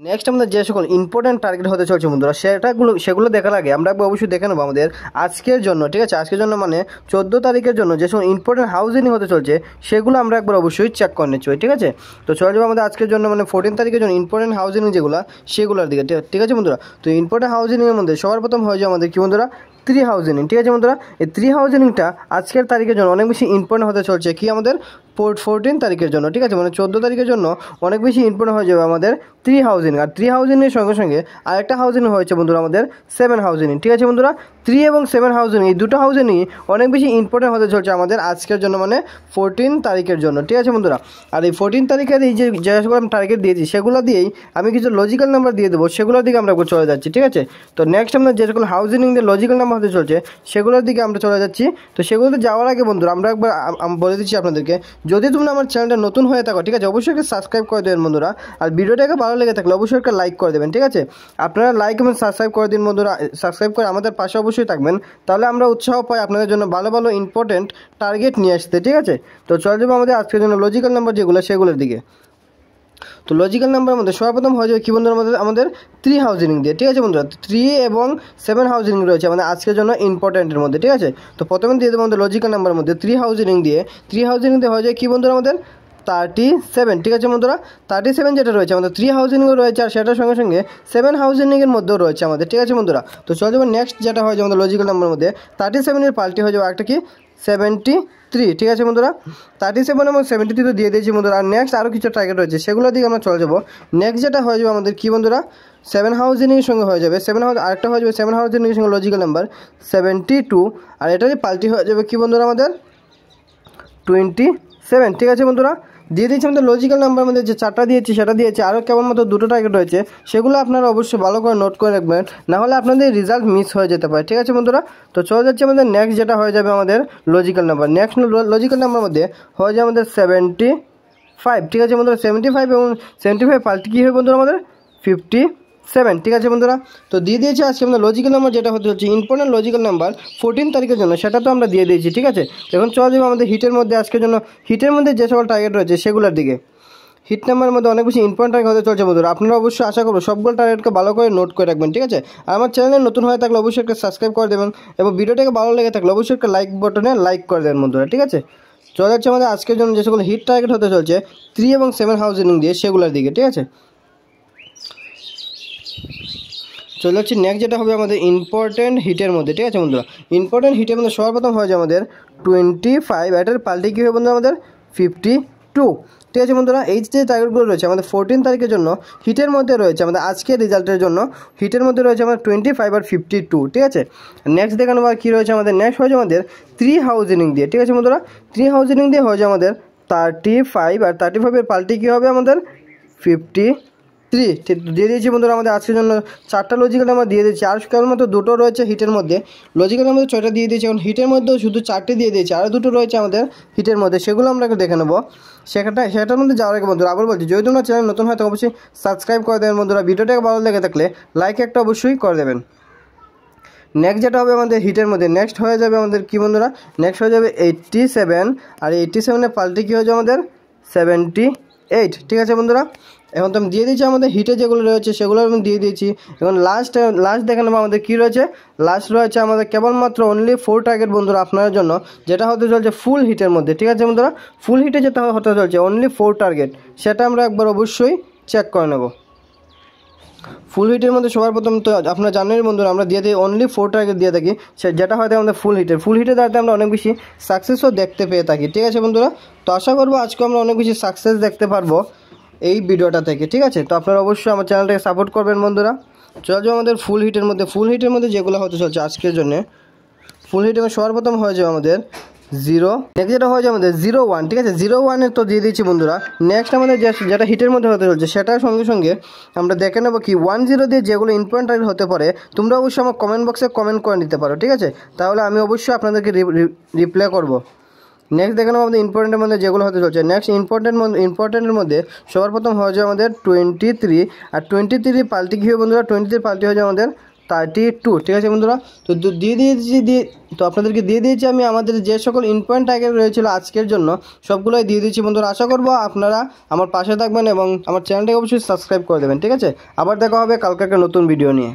Next আমাদের যে সকল ইম্পর্টেন্ট টার্গেট হতে চলছে বন্ধুরা সেগুলো দেখার আগে আমরা অবশ্যই দেখে নেবো আমাদের আজকের জন্য, ঠিক আছে, আজকের জন্য মানে 14 তারিখের জন্য যে সকল ইম্পর্টেন্ট হাউজিং হতে চলছে সেগুলো আমরা একবার অবশ্যই চেক করে নিচ্ছি, ঠিক আছে। তো চলে যাবো আমাদের আজকের জন্য মানে 14 তারিখের জন্য ইম্পর্টেন্ট হাউজিং যেগুলো সেগুলোর দিকে, ঠিক আছে বন্ধুরা। তো ইম্পর্টেন্ট হাউজিংয়ের মধ্যে সবার প্রথম হয়ে যায় আমাদের কি বন্ধুরা, 3 হাউজিং, ঠিক আছে বন্ধুরা। এই 3 হাউজিংটা আজকের তারিখের জন্য অনেক বেশি ইম্পর্টেন্ট হতে চলছে কি আমাদের 14 তারিখের জন্য, ঠিক আছে, মানে 14 তারিখের জন্য অনেক বেশি ইম্পর্টেন্ট হয়ে যাবে আমাদের 3 হাউজিং। আর 3 হাউজিংয়ের সঙ্গে সঙ্গে আরেকটা হাউজিং হয়েছে বন্ধুরা আমাদের 7 হাউজিং, ঠিক আছে বন্ধুরা। 3 এবং 7 হাউজিং এই দুটো হাউজিংই অনেক বেশি ইম্পর্টেন্ট হতে চলছে আমাদের আজকের জন্য মানে 14 তারিখের জন্য, ঠিক আছে বন্ধুরা। আর এই 14 তারিখের এই যে সকল আমি টার্গেট দিয়েছি সেগুলো দিয়েই আমি কিছু লজিক্যাল নাম্বার দিয়ে দেবো, সেগুলোর দিকে আমরা চলে যাচ্ছি, ঠিক আছে। তো নেক্সট আমরা যে সকল হাউজিং দিয়ে লজিক্যাল নাম্বার হতে চলছে সেগুলোর দিকে আমরা চলে যাচ্ছি। তো সেগুলোতে যাওয়ার আগে বন্ধুরা আমরা একবার বলে দিচ্ছি আপনাদেরকে, যদি তোমরা আমার চ্যানেলটা নতুন হয়ে থাকো, ঠিক আছে, অবশ্যই সাবস্ক্রাইব করে দেবেন বন্ধুরা। আর ভিডিওটাকে ভালো লেগে থাকলে অবশ্যই একটা লাইক করে দেবেন, ঠিক আছে। আপনারা লাইক এবং সাবস্ক্রাইব করে দিন বন্ধুরা, সাবস্ক্রাইব করে আমাদের পাশে অবশ্যই থাকবেন, তাহলে আমরা উৎসাহ পাই আপনাদের জন্য ভালো ভালো ইম্পর্টেন্ট টার্গেট নিয়ে আসতে, ঠিক আছে। তো চলে যাবো আমাদের আজকের জন্য লজিক্যাল নাম্বার যেগুলো সেগুলোর দিকে। তো লজিক্যাল নাম্বারের মধ্যে সর্বপ্রথম হয়ে যাবে কি বন্ধুরা আমাদের 3 হাউজিং দিয়ে, ঠিক আছে বন্ধুরা। 3 এবং 7 হাউজিং রয়েছে আমাদের আজকের জন্য ইম্পর্টেন্টের মধ্যে, ঠিক আছে। তো প্রথমে দিয়ে দেবো আমাদের লজিক্যাল নাম্বারের মধ্যে 3 হাউজিং দিয়ে হয়ে যায় কি বন্ধুরা আমাদের 37, ঠিক আছে বন্ধুরা। 37 যেটা রয়েছে আমাদের 3 হাউজিংও রয়েছে আর সেটার সঙ্গে সঙ্গে 7 হাউজিংয়ের মধ্যেও রয়েছে আমাদের, ঠিক আছে বন্ধুরা। তো চলে যাবো নেক্সট যেটা হয় আমাদের লজিক্যাল নাম্বারের মধ্যে 37 পাল্টি হয়ে যাবে একটা কি 73, ঠিক আছে বন্ধুরা। 37 এবং 73 তো দিয়ে দিয়েছি বন্ধুরা। আর নেক্সট আরও কিছু টার্গেট রয়েছে সেগুলোর দিকে আমরা চলে যাবো। নেক্সট যেটা হয়ে যাবে আমাদের কি বন্ধুরা 7 হাউজিংয়ের সঙ্গে হয়ে যাবে 7 হাউস, আরেকটা হয়ে যাবে 7 হাউজিংয়ের সঙ্গে লজিক্যাল নাম্বার 72, আর এটারই পাল্টি হয়ে যাবে কি বন্ধুরা আমাদের 27, ঠিক আছে বন্ধুরা। দিয়ে দিয়েছি আমাদের লজিক্যাল নাম্বার মধ্যে যে 4টা দিয়েছি সেটা দিয়েছি, আরও কেবলমাত্র 2টো টার্গেট রয়েছে, সেগুলো আপনারা অবশ্যই ভালো করে নোট করে রাখবেন, নাহলে আপনাদের রেজাল্ট মিস হয়ে যেতে পারে, ঠিক আছে বন্ধুরা। তো চলে যাচ্ছে আমাদের নেক্সট যেটা হয়ে যাবে আমাদের logical number. Next logical number মধ্যে হয়ে যাবে আমাদের 75, ঠিক আছে বন্ধুরা। 75 এবং 75 পাল্টি কী হবে বন্ধুরা আমাদের 57, ঠিক আছে বন্ধুরা। তো দিয়ে দিয়েছি আজকে আমাদের লজিক্যাল নাম্বার যেটা হতে হচ্ছে ইম্পর্টেন্ট লজিক্যাল নাম্বার 14 তারিখের জন্য, সেটা তো আমরা দিয়ে দিয়েছি, ঠিক আছে। এখন চলে যাবো আমাদের হিটের মধ্যে আজকের জন্য হিটের মধ্যে যে সকল টার্গেট রয়েছে সেগুলোর দিকে। হিট নাম্বারের মধ্যে অনেক বেশি ইম্পর্টেন্ট টার্গেট হতে চলছে বন্ধুরা, আপনারা অবশ্যই আশা করবো সবগুলো টার্গেটকে ভালো করে নোট করে রাখবেন, ঠিক আছে। আর আমার চ্যানেলে নতুন হয়ে থাকলে অবশ্যই একটা সাবস্ক্রাইব করে দেবেন এবং ভিডিওটাকে ভালো লেগে থাকলে অবশ্যই একটা লাইক বাটনে লাইক করে দেবেন বন্ধুরা, ঠিক আছে। চলে যাচ্ছে আমাদের আজকের জন্য যে সকল হিট টার্গেট হতে চলছে 3 এবং 7 হাউজিং দিয়ে সেগুলোর দিকে, ঠিক আছে। চলে যাচ্ছি নেক্সট যেটা হবে আমাদের ইম্পর্টেন্ট হিটের মধ্যে, ঠিক আছে বন্ধুরা। ইম্পর্টেন্ট হিটের মধ্যে সর্বপ্রথম হয়ে যায় আমাদের 25, এটার পাল্টি কী হবে বন্ধুরা আমাদের 52, ঠিক আছে বন্ধুরা। এই যে টার্গেটগুলো রয়েছে আমাদের 14 তারিখের জন্য হিটের মধ্যে রয়েছে আমাদের আজকের রেজাল্টের জন্য হিটের মধ্যে রয়েছে আমাদের 25 আর 52, ঠিক আছে। নেক্সট দেখানো বা কী রয়েছে আমাদের নেক্সট হয়ে যায় আমাদের 3 হাউজিং দিয়ে, ঠিক আছে বন্ধুরা। 3 হাউজিং দিয়ে হয়ে যায় আমাদের 35, আর 35 পাল্টি কী হবে আমাদের 53, ঠিক দিয়ে দিয়েছি বন্ধুরা। আমাদের আজকের জন্য 4টা লজিক্যাল নাম্বার দিয়ে দিয়েছি, আর কেবলমাত্র 2টো রয়েছে হিটের মধ্যে। লজিক্যাল নাম্বার 6টা দিয়ে দিয়েছি, এখন হিটের মধ্যেও শুধু 4টে দিয়ে দিয়েছি, আরও 2টো রয়েছে আমাদের হিটের মধ্যে, সেগুলো আমরা একটু দেখে নেবো। সেটার মধ্যে যাওয়ার আগে বন্ধুরা আবার বলছি, যদি তোমরা চ্যানেল নতুন হয় তো অবশ্যই সাবস্ক্রাইব করে দেবেন বন্ধুরা, ভিডিওটাকে ভালো লেগে থাকলে লাইক একটা অবশ্যই করে দেবেন। নেক্সট যেটা হবে আমাদের হিটের মধ্যে নেক্সট হয়ে যাবে আমাদের কি বন্ধুরা নেক্সট হয়ে যাবে 87, আর 87 পাল্টি কী হয়ে যাবে আমাদের 78, ঠিক আছে বন্ধুরা। এখন তো আমি দিয়ে দিয়েছি আমাদের হিটে যেগুলো রয়েছে সেগুলো আমি দিয়ে দিয়েছি। এখন লাস্ট দেখে নেবো আমাদের কী রয়েছে। লাস্ট রয়েছে আমাদের কেবলমাত্র অনলি 4 টার্গেট বন্ধুরা আপনার জন্য, যেটা হতে চলছে ফুল হিটের মধ্যে, ঠিক আছে বন্ধুরা। ফুল হিটে যেটা হতে চলছে অনলি 4 টার্গেট, সেটা আমরা একবার অবশ্যই চেক করে নেব। ফুল হিটের মধ্যে সবার প্রথম তো আপনারা জানেন বন্ধুরা আমরা দিয়ে দিই অনলি 4 টার্গেট দিয়ে থাকি, যেটা হয়তো আমাদের ফুল হিটের দ্বারাতে আমরা অনেক বেশি সাকসেসও দেখতে পেয়ে থাকি, ঠিক আছে বন্ধুরা। তো আশা করবো আজকে আমরা অনেক বেশি সাকসেস দেখতে পারবো এই ভিডিওটা থেকে, ঠিক আছে। তো আপনারা অবশ্যই আমার চ্যানেলটাকে সাপোর্ট করবেন বন্ধুরা। চলে যাবো আমাদের ফুল হিটের মধ্যে যেগুলো হতে চলছে আজকের জন্য ফুল হিটের সবার প্রথম হয়ে যাবে আমাদের 0, নেক্সট যেটা হয়ে যাবে আমাদের 01, ঠিক আছে। 01 তো দিয়ে দিচ্ছি বন্ধুরা। নেক্সট আমাদের যেটা হিটের মধ্যে হতে চলছে সেটার সঙ্গে সঙ্গে আমরা দেখে নেবো কি 10 দিয়ে যেগুলো ইম্পর্টেন্ট টার্গেট হতে পারে, তোমরা অবশ্যই আমার কমেন্ট বক্সে কমেন্ট করে নিতে পারো, ঠিক আছে। তাহলে আমি অবশ্যই আপনাদেরকে রিপ্লাই করবো। নেক্সট দেখে নেবো আমাদের ইম্পর্টেন্টের মধ্যে যেগুলো হতে চলছে। নেক্সট ইম্পর্টেন্টের মধ্যে সবার প্রথম হয়ে যায় আমাদের 23, আর 23 পাল্টি কী হবে বন্ধুরা 23 পাল্টি হয়ে যায় আমাদের 32, ঠিক আছে বন্ধুরা। তো তো আপনাদেরকে দিয়ে দিয়েছি আমি আমাদের যে সকল ইম্পর্টেন্ট টার্গেট রয়েছিল আজকের জন্য সবগুলোই দিয়ে দিয়েছি বন্ধুরা। আশা করবো আপনারা আমার পাশে থাকবেন এবং আমার চ্যানেলটাকে অবশ্যই সাবস্ক্রাইব করে দেবেন, ঠিক আছে। আবার দেখা হবে কালকে একটা নতুন ভিডিও নিয়ে।